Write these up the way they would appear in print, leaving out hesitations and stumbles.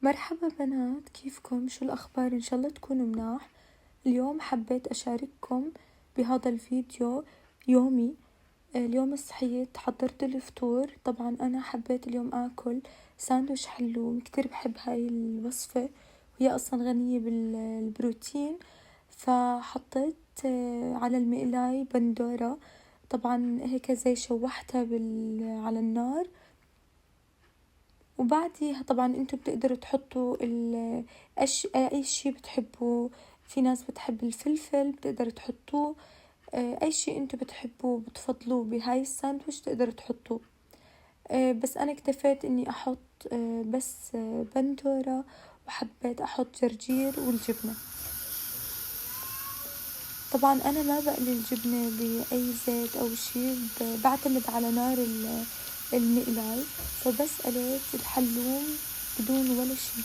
مرحبا بنات، كيفكم؟ شو الأخبار؟ إن شاء الله تكونوا مناح. اليوم حبيت أشارككم بهذا الفيديو يومي. اليوم صحيت حضرت الفطور. طبعا أنا حبيت اليوم أكل ساندويش حلوم، كتير بحب هاي الوصفة وهي أصلا غنية بالبروتين. فحطيت على المقلاي بندورة، طبعا هيك زي شوحتها على النار. وبعديها طبعا انتوا بتقدروا تحطوا اي شي بتحبوه. في ناس بتحب الفلفل بتقدروا تحطوه. اي شي انتوا بتحبوه بتفضلوه بهاي الساندويش تقدروا تحطوه. بس انا اكتفيت اني احط بس بندورة، وحبيت احط جرجير والجبنة. طبعا انا ما بقلي الجبنة باي زيت او شي، بعتمد على نار المقلاي. فبس قليت الحلوم بدون ولا شي.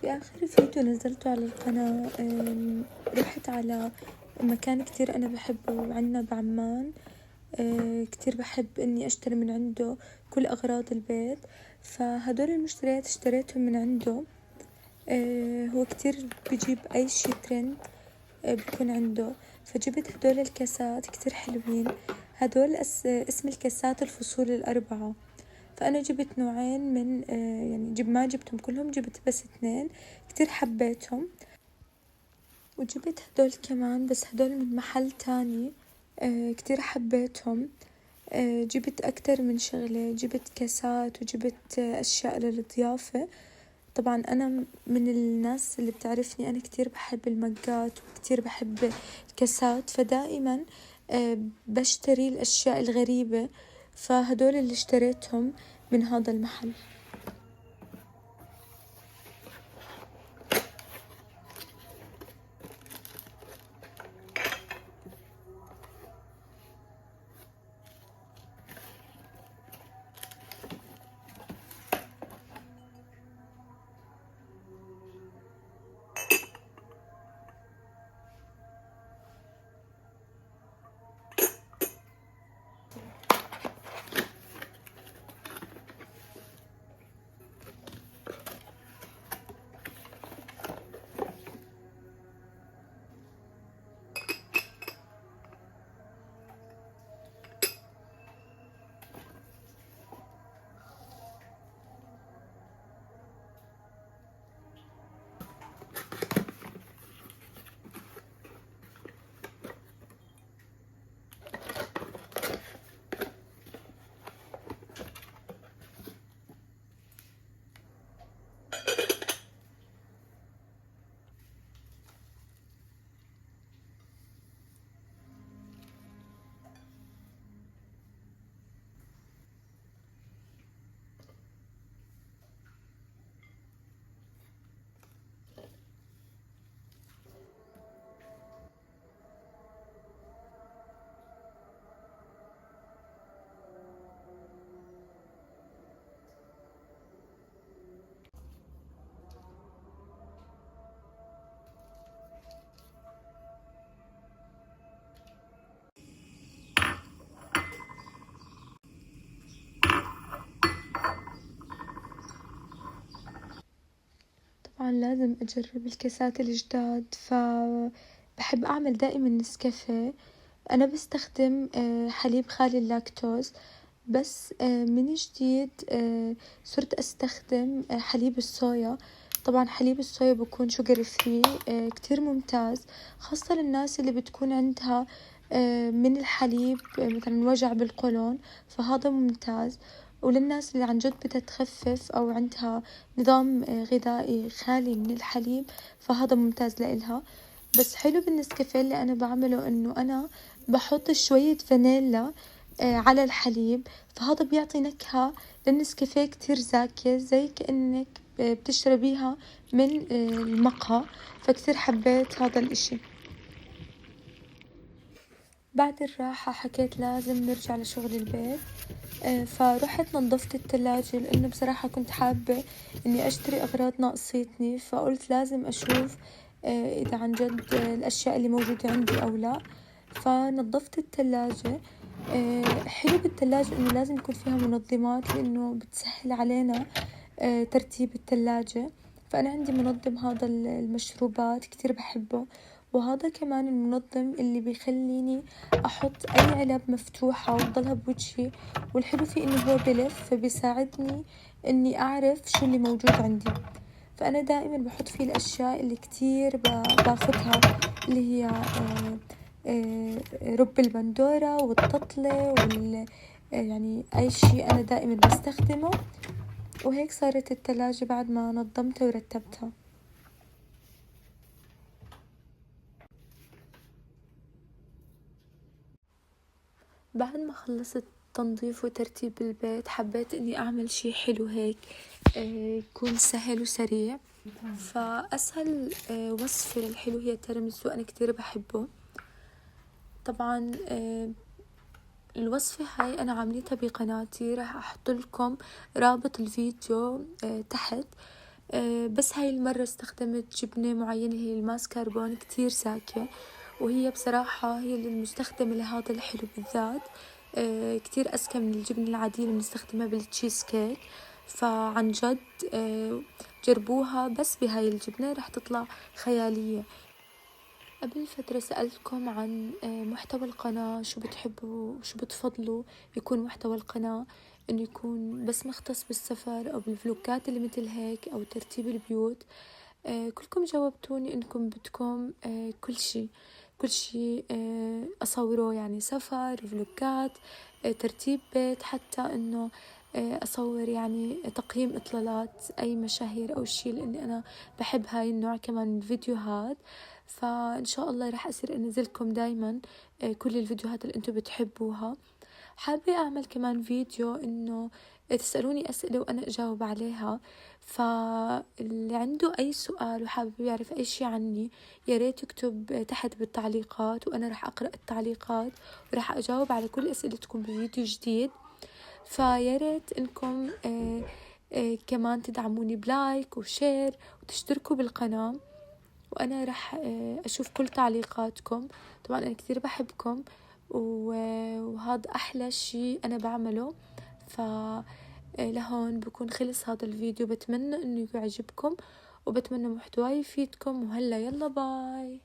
في آخر فيديو نزلته على القناة رحت على مكان كتير أنا بحبه عنا بعمان. كتير بحب إني أشتري من عنده كل أغراض البيت. فهدول المشتريات اشتريتهم من عنده. هو كتير بجيب أي شي ترند بكون عنده. فجبت هدول الكاسات كتير حلوين. هدول اسم الكاسات الفصول الأربعة. فأنا جبت نوعين من يعني ما جبتهم كلهم، جبت بس 2 كتير حبيتهم. وجبت هدول كمان بس هدول من محل تاني كتير حبيتهم. جبت أكتر من شغلة، جبت كاسات وجبت أشياء للضيافة. طبعا أنا من الناس اللي بتعرفني أنا كتير بحب المجات وكتير بحب الكاسات، فدائما بشتري الأشياء الغريبة. فهدول اللي اشتريتهم من هذا المحل. طبعا لازم أجرب الكاسات الجداد، فبحب أعمل دائما نسكافيه. أنا بستخدم حليب خالي اللاكتوز، بس من جديد صرت أستخدم حليب الصويا. طبعا حليب الصويا بكون شوجر فري، كتير ممتاز، خاصة للناس اللي بتكون عندها من الحليب مثلا وجع بالقولون، فهذا ممتاز. وللناس اللي عن جد بدها تخفف أو عندها نظام غذائي خالي من الحليب، فهذا ممتاز لإلها. بس حلو بالنسكافيه اللي أنا بعمله إنه أنا بحط شوية فانيلا على الحليب، فهذا بيعطي نكهة للنسكافيه كتير زاكية، زي كأنك بتشربيها من المقهى، فكتير حبيت هذا الاشي. بعد الراحة حكيت لازم نرجع لشغل البيت، فرحت نظفت التلاجة لأنه بصراحة كنت حابة إني أشتري أغراض ناقصتني، فقلت لازم أشوف إذا عن جد الأشياء اللي موجودة عندي أو لا. فنظفت التلاجة. حلو بالتلاجة إنه لازم يكون فيها منظمات لأنه بتسهل علينا ترتيب التلاجة. فأنا عندي منظم هذا المشروبات كتير بحبه، وهذا كمان المنظم اللي بيخليني أحط أي علب مفتوحة وتضلها بوجهي، والحلو فيه إنه هو بلف، فبيساعدني إني أعرف شو اللي موجود عندي. فأنا دائما بحط فيه الأشياء اللي كتير باخدها، اللي هي رب البندورة والتطلة يعني أي شيء أنا دائما بستخدمه. وهيك صارت التلاجة بعد ما نظمتها ورتبتها. بعد ما خلصت تنظيف وترتيب البيت، حبيت اني اعمل شي حلو هيك يكون سهل وسريع. فاسهل وصفة للحلو هي التيراميسو، انا كتير بحبه. طبعا الوصفة هاي انا عاملتها بقناتي، راح احط لكم رابط الفيديو تحت. بس هاي المرة استخدمت جبنة معينة، هي الماسكربون، كتير زاكية، وهي بصراحة هي المستخدمة لهذا الحلو بالذات. كتير أذكى من الجبنة العادية اللي بنستخدمها بالتشيز كيك. فعن جد جربوها بس بهاي الجبنة رح تطلع خيالية. قبل فترة سألتكم عن محتوى القناة، شو بتحبوا وشو بتفضلوا يكون محتوى القناة، انه يكون بس مختص بالسفر او بالفلوكات اللي مثل هيك او ترتيب البيوت. كلكم جاوبتوني انكم بدكم كل شي اصوره، يعني سفر، فلوكات، ترتيب بيت، حتى انه اصور يعني تقييم اطلالات اي مشاهير او شي، لاني انا بحب هاي النوع كمان من الفيديوهات. فان شاء الله راح اصير انزلكم دايما كل الفيديوهات اللي انتم بتحبوها. حابة اعمل كمان فيديو انه تسألوني اسئلة وانا اجاوب عليها، فاللي عنده اي سؤال وحابب يعرف اي شي عني يا ريت يكتب تحت بالتعليقات، وانا راح اقرأ التعليقات وراح اجاوب على كل اسئلتكم بفيديو جديد. فيا ريت انكم كمان تدعموني بلايك وشير وتشتركوا بالقناة، وأنا راح أشوف كل تعليقاتكم. طبعا أنا كتير بحبكم، وهذا أحلى شي أنا بعمله. لهون بكون خلص هذا الفيديو، بتمنى إنه يعجبكم وبتمنى محتواي يفيدكم، وهلا يلا باي.